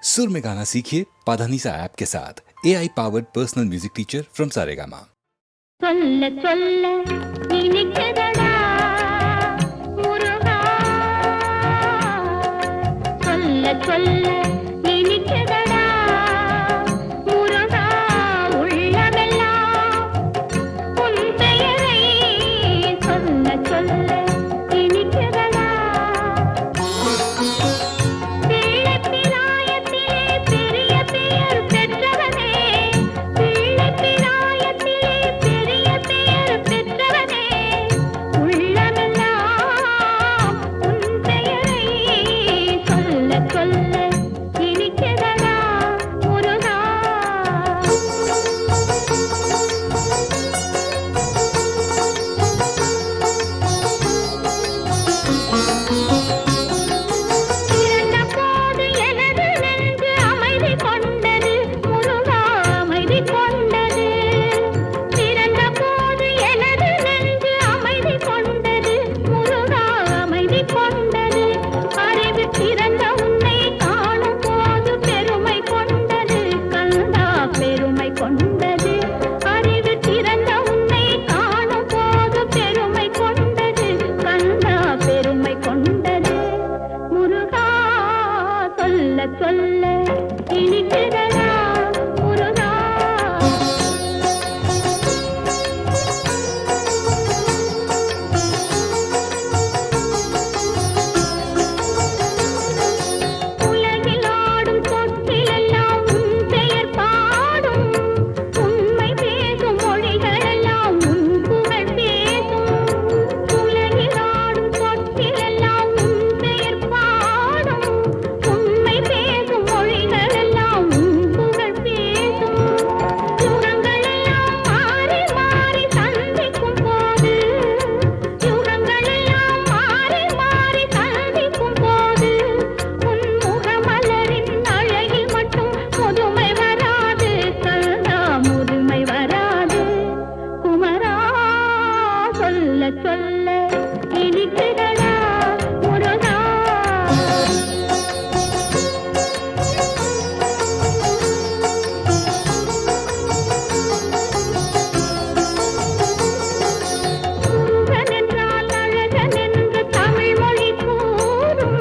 सुर में गाना सीखिए पाधानीसा ऐप के साथ। AI powered personal music teacher from Saregama. சொல்ல சொல்ல இனிக்குதடா முருகா, சொல்ல சொல்ல இனிக்குதடா முருகா, உள்ளமெல்லாம் உன் பெயரை சொல்ல சொல்ல இனிக்குதடா. பிள்ளை பிராயத்திலே பெரிய பெயர் பெற்றவனே, பிள்ளை பிராயத்திலே பெரிய பெயர் பெற்றவனே, உள்ளமெல்லாம் உன் பெயரை சொல்ல சொல்ல இனிக்குதடா முருகா. பிறந்தபோது எனது நெஞ்சு அமைதி கொண்டது முருகா, அமைதி கொண்டது. பிறந்தபோது எனது நெஞ்சு அமைதி கொண்டது முருகா, அமைதி கொண்டது. அறிவு திறந்த உன்னை காணும் போது பெருமை கொண்டது கந்தா, பெருமை கொண்டது. அறிவு திறந்த உன்னை காணும் போது பெருமை கொண்டது கந்தா, பெருமை கொண்டது. முருகா, சொல்ல சொல்ல இனிக்குதடா முருகா. உலகில் ஆடும் தொட்டிலெல்லாம் உன் பெயர் பாடும், உண்மை பேசும் மொழிகளெல்லாம் உன் புகழ் பேசும். உலகில் ஆடும் தொட்டிலெல்லாம் உன் பெயர் பாடும், உண்மை பேசும் மொழிகளெல்லாம் உன் புகழ் பேசும். யுகங்களெல்லாம் மாறி மாறி சந்திக்கும் போது, யுகங்களெல்லாம் மாறி மாறி சந்திக்கும் போது, உன் முகமலரின் அழகில் மட்டும் முதுமை வராது கந்தா, முதுமை வராது. குமரா, சொல்ல சொல்ல இனிக்குதடா முருகா. முருகன் என்றால் அழகன் என்று தமிழ் மொழி கூறும்,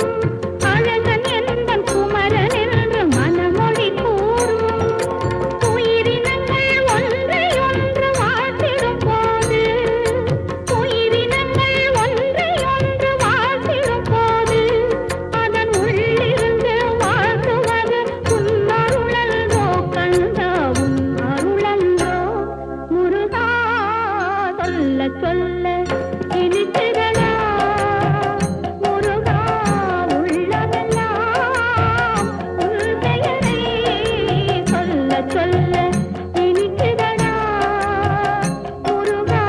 அழகன் என்பன் குமரன் என்று மனமொழி கூறும். உயிரினங்கள் ஒன்றை ஒன்று வாழ்த்திடும் போது, உயிரினங்கள் ஒன்றை ஒன்று வாழ்த்திடும் போது, அதன் உள்ளிருந்து வாழ்த்துவது உன் அருளன்றோ கந்தா, உன் அருளன்றோ. முருகா, சொல்ல சொல்ல இனிக்குதடா முருகா, உள்ளமெல்லாம் உன் பெயரை சொல்ல சொல்ல இனிக்குதடா முருகா.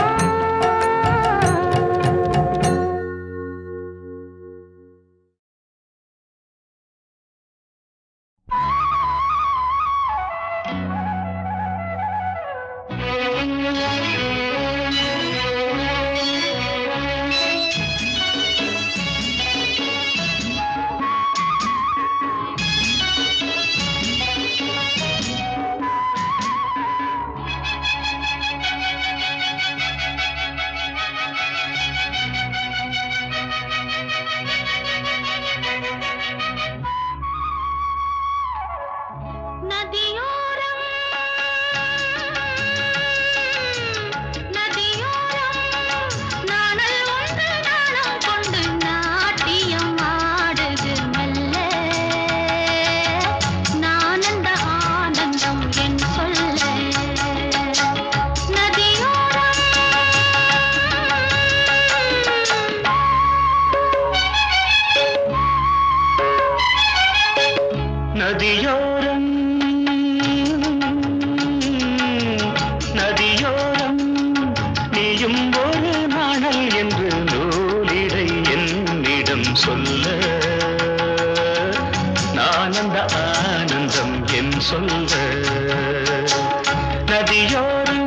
நதியோரம் நதியோரம் நாணல் ஒன்று நாணம் கொண்டு நாட்டியம் ஆடுது மெல்ல. நானந்த ஆனந்தம் என் சொல்ல. நதியோரம் நதியோரம் நதியோரம் நீயும் ஒரு நாணல் என்று நூலிடை என்னிடம் சொல்ல. நான் அந்த ஆனந்தம் என் சொல்ல. நதியோரம்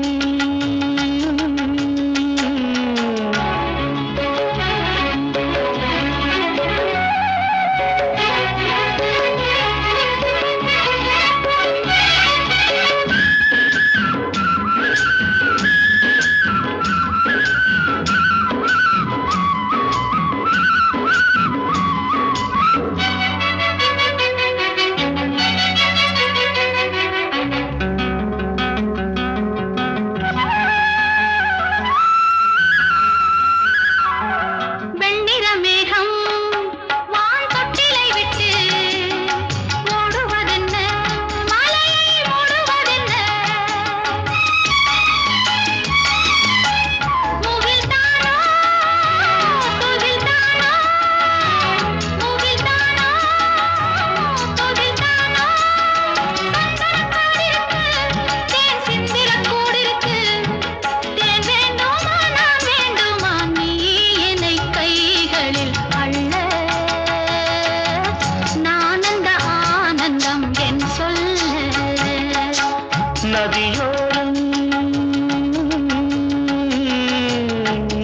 நதியோரம்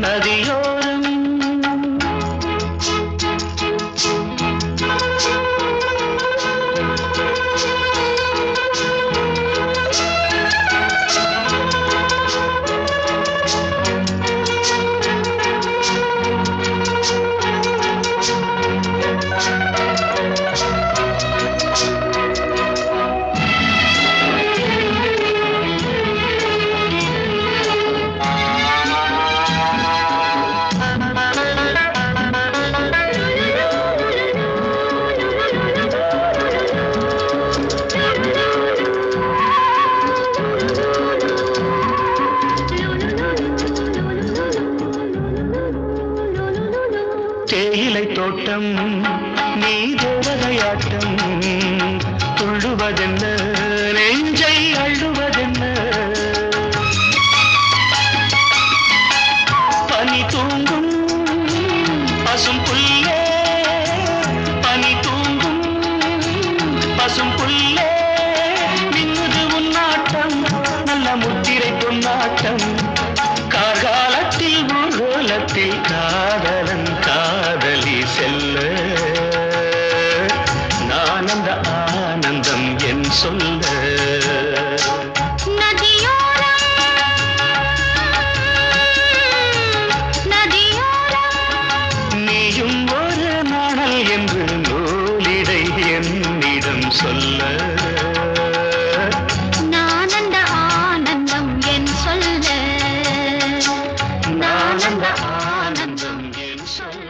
நதியோரம் தேயிலை தோட்டம் நீ தேவதையாட்டம் துள்ளுவதென்ன நெஞ்சை அள்ளுவதென்ன பனி தூங்கும் பசும் புல்லே பனி தூங்கும் பசும் புல்லே மின்னுது உன்னாட்டம் நல்ல முத்திரை பொன்னாட்டம் கார்காலத்தில் பூகோளத்தில் காதலன் காதலி செல்ல நான் அந்த ஆனந்தம் என் சொல்ல நதியோரம் நதியோரம் நீயும் ஒரு நாணல் என்று நூலிடை என்னிடம் சொல்ல நான் அந்த ஆனந்தம் என் சொல்ல நான் அந்த ஆனந்தம் என் சொல்ல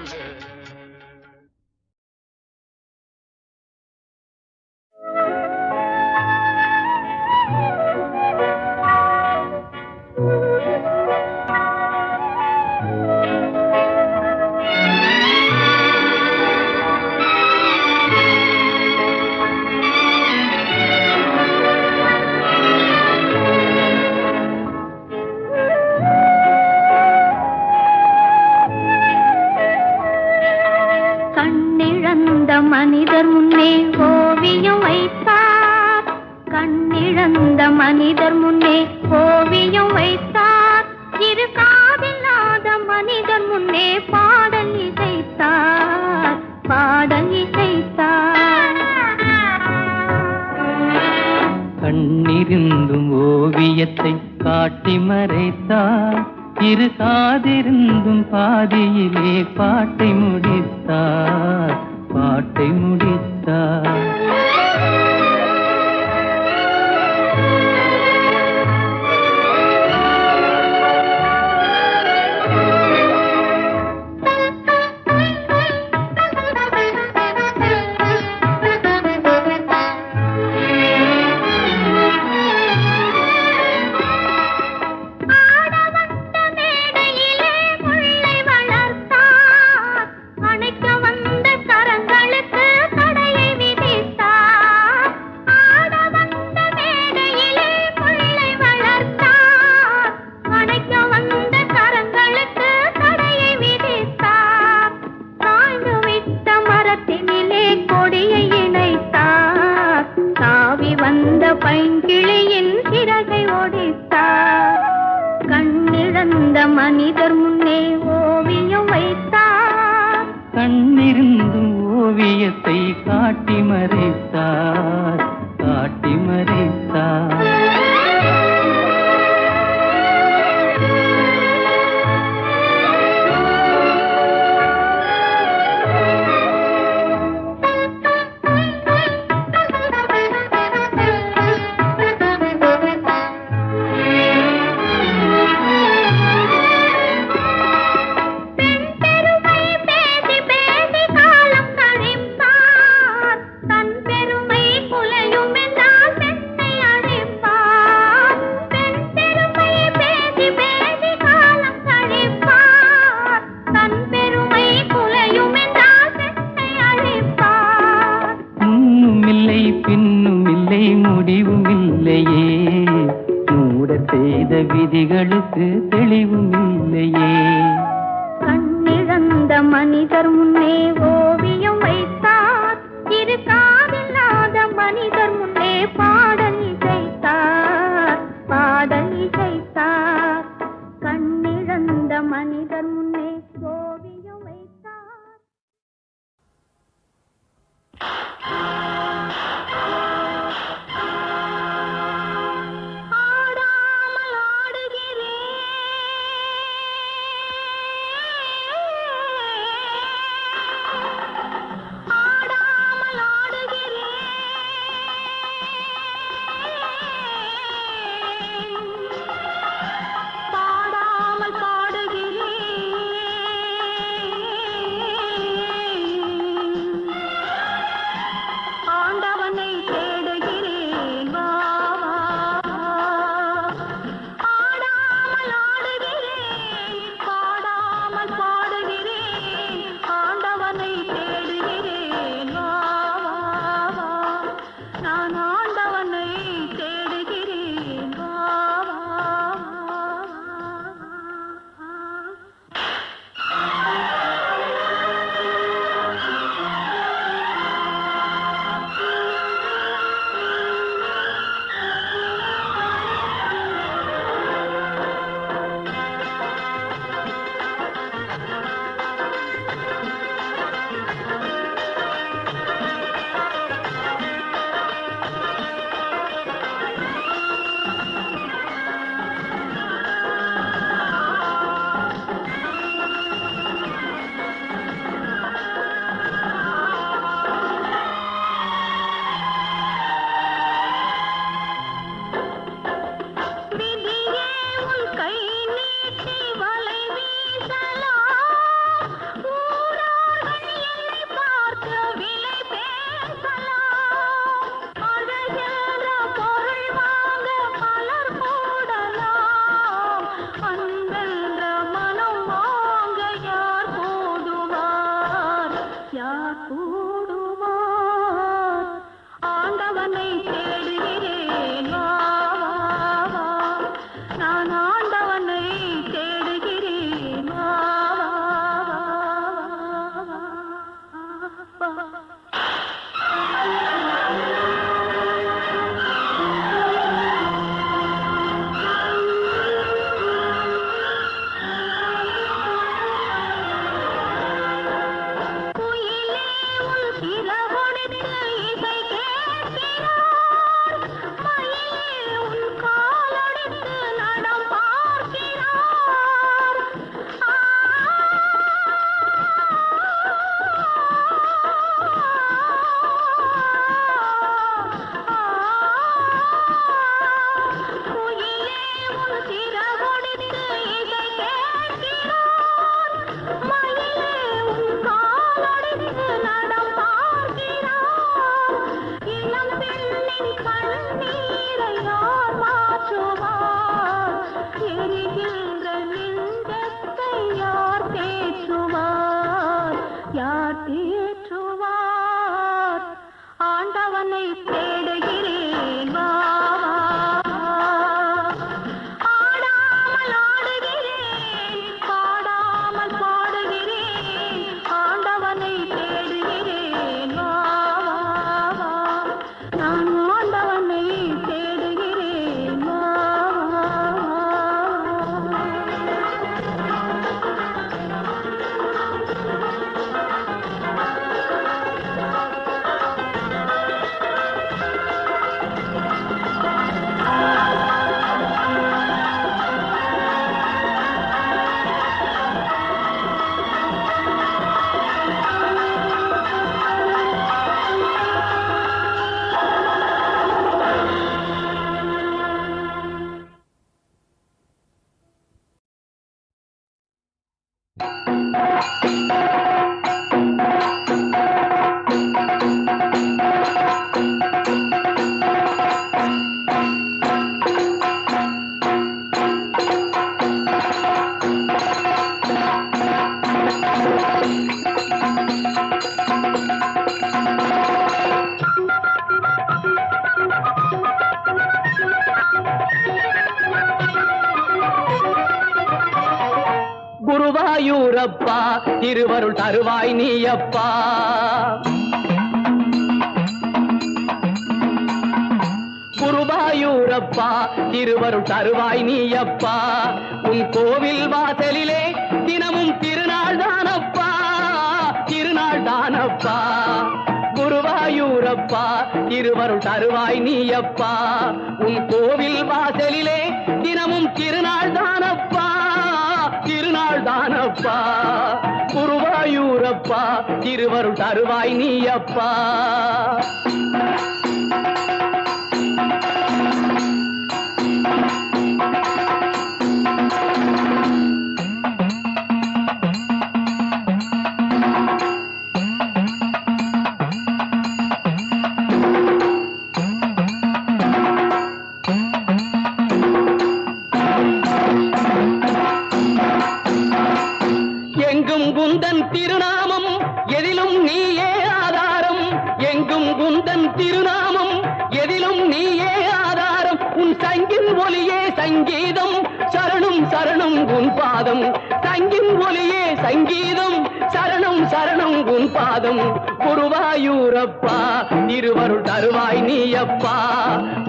கண்ணிழந்த மனிதர் முன்னே ஓவியம் வைத்தார் கண்ணிழந்த மனிதர் முன்னே ஓவியம் வைத்தார் இரு காதில்லாத மனிதர் முன்னே பாடல் இசைத்தார் பாடல் இசைத்தார் கண்ணிருந்தும் ஓவியத்தை காட்டி மறைத்தார் இரு காதிருந்தும் பாதியிலே பாட்டை முடித்தார் பாட்டை முடித்தார் பைங்கிளியின் சிறகை ஒடித்தார் கண்ணிழந்த மனிதர் முன்னே ஓவியம் வைத்தார் கண்ணிருந்தும் ஓவியத்தை காட்டி மறைத்தார் காட்டி மறைத்தார் விதிகளுக்கு தெளிவும் இல்லையே கண்ணிழந்த மனிதர் முன்னே ஓவியம் வைத்தார் இரு காதில்லாத மனிதர் முன்னே பாடல் இசைத்தார் நான் ஆண்டவனை தேடுகிறேன் வா, வா, விதியே உன் கை நீட்டி வலை வீசலாம், ஊரார்கள் என்னை பார்த்து விலை பேசலாம், அழகென்ற பொருள் வாங்க பலர் கூடலாம், அன்பென்ற மனம் வாங்க யார் கூடுவார், யார் கூடுவார்? ஆண்டவனை தேடுகிறேன் வா, வா, வா, நான் ஆண்டவனை தேடுகிறேன் வா, வா, வா, வா, வா. குயிலே உன் சிறகொடித்து இசை கேட்கிறார், மயிலே உன் காலடித்து நடம் பார்க்கிறார். குயிலே உன் சிறகொடித்து இசை கேட்கிறார், மயிலே உன் காலடித்து நடம் பார்க்கிறார். இளம் பெண்ணின் கண்ணீரை யார் மாற்றுவார், எரிகின்ற நெஞ்சத்தை யார் தேற்றுவார், யார் தேற்றுவார்? ஆண்டவனை தேடுகிறேன் வா, வா, ஆடாமல் ஆடுகிறேன், பாடாமல் பாடுகிறேன், ஆண்டவனை தேடுகிறேன் வா, வா, வா, நான் ஆண்டவனை தேடுகிறேன் வா, வா, வா. குருவாயூரப்பா திருவருள் தருவாய் நீயப்பா, குருவாயூரப்பா திருவருள் தருவாய் நீயப்பா, உன் கோவில் வாசலிலே தினமும் திருநாள் தானப்பா, திருநாள் தானப்பா. குருவாயூரப்பா திருவருள் தருவாய் நீயப்பா, உன் கோவில் வாசலிலே தினமும் திருநாள் தானப்பா, திருநாள் தானப்பா. குருவாயூரப்பா திருவருள் தருவாய் நீயப்பா. எங்கும் குந்தன் திருநாமம், எதிலும் நீயே ஆதாரம், எங்கும் குந்தன் திருநாமம். ஒலியே சங்கீதம் சரணம் சரணம் உன் பாதம் சங்கின் ஒலியே சங்கீதம் சரணம் சரணம் உன் பாதம் குருவாயூரப்பா திருவருள் தருவாய் நீயப்பா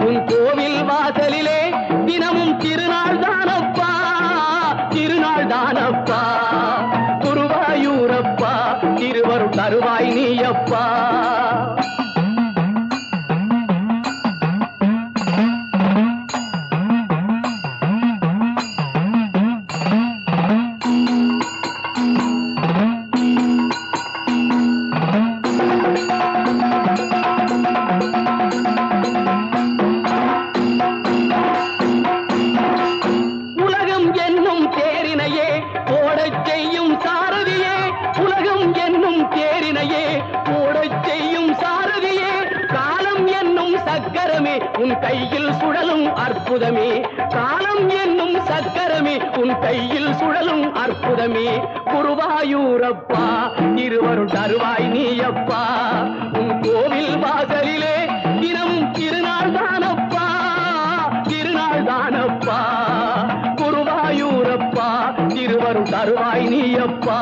உன் கோவில் வாசலிலே தினமும் திருநாள் தானப்பா திருநாள் தானப்பா குருவாயூரப்பா திருவருள் தருவாய் நீயப்பா உன் கையில் சுழலும் அற்புதமே காலம் என்னும் சக்கரமே உன் கையில் சுழலும் அற்புதமே குருவாயூரப்பா திருவருள் தருவாய் நீயப்பா உன் கோவில் வாசலிலே தினமும் திருநாள் தானப்பா திருநாள் தானப்பா குருவாயூரப்பா திருவருள் தருவாய் நீயப்பா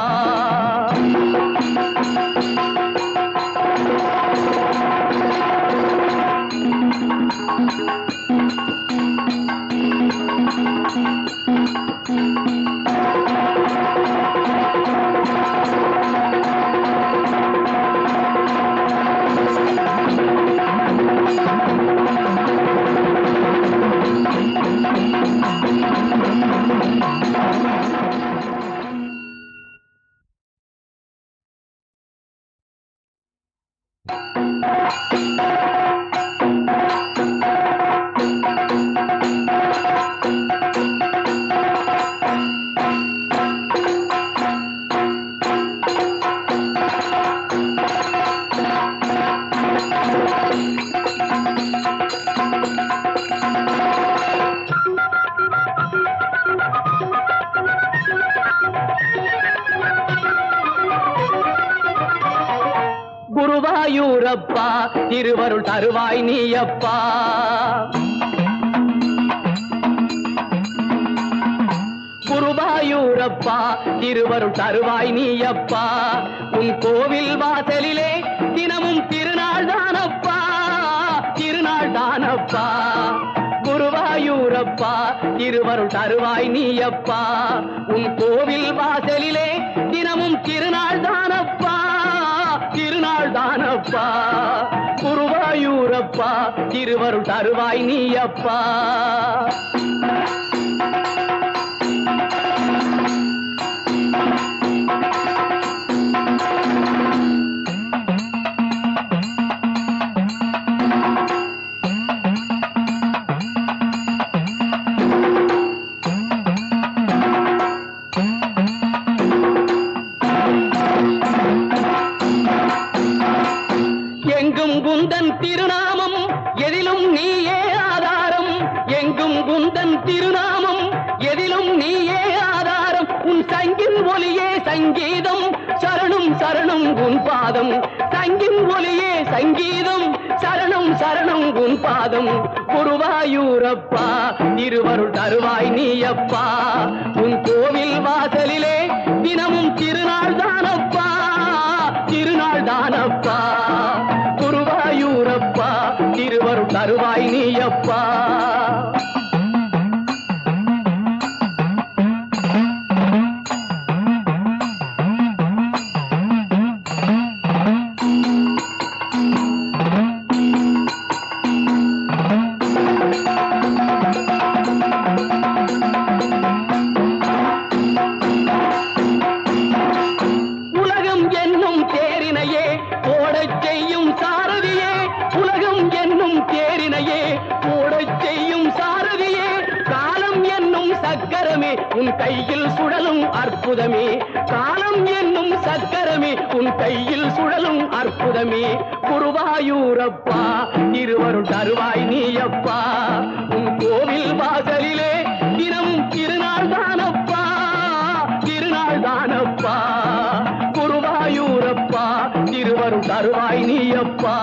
குருவாயூரப்பா திருவருள் தருவாய் நீயப்பா குருவாயூரப்பா திருவருள் தருவாய் நீயப்பா உன் கோவில் வாசலிலே தினமும் திருநாள் தானப்பா திருநாள் தானப்பா குருவாயூரப்பா திருவருள் தருவாய் நீயப்பா உன் கோவில் வாசலிலே தினமும் திருநாள் தானப்பா திருநாள் தானப்பா குருவாயூரப்பா திருவருள் தருவாய் நீயப்பா எங்கும் குந்தன் திருநாமம் எதிலும் நீயே ஆதாரம் எங்கும் குந்தன் திருநாமம் எதிலும் நீயே ஆதாரம் உன் சங்கின் ஒலியே சங்கீதம் சரணம் சரணம் உன் பாதம் சங்கின் ஒலியே சங்கீதம் சரணம் சரணம் உன் பாதம் குருவாயூரப்பா திருவருள் தருவாய் நீயப்பா உன் கோவில் வாசலிலே தினமும் திருநாள் தானப்பா திருநாள் தானப்பா குருவாயூரப்பா திருவருள் தருவாய் நீயப்பா உலகம் என்னும் தேரினையே ஓடச் செய்யும் சாரதியே உலகம் என்னும் தேரினையே ஓடச் செய்யும் சாரதியே காலம் என்னும் சக்கரமே உன் கையில் சுழலும் அற்புதமே காலம் என்னும் சக்கரமே உன் கையில் சுழலும் அற்புதமே குருவாயூரப்பா திருவருள் தருவாய் நீயப்பா உன் கோவில் வாசலிலே தினமும் திருநாள் தானப்பா திருநாள் தானப்பா குருவாயூரப்பா திருவருள் தருவாய் நீயப்பா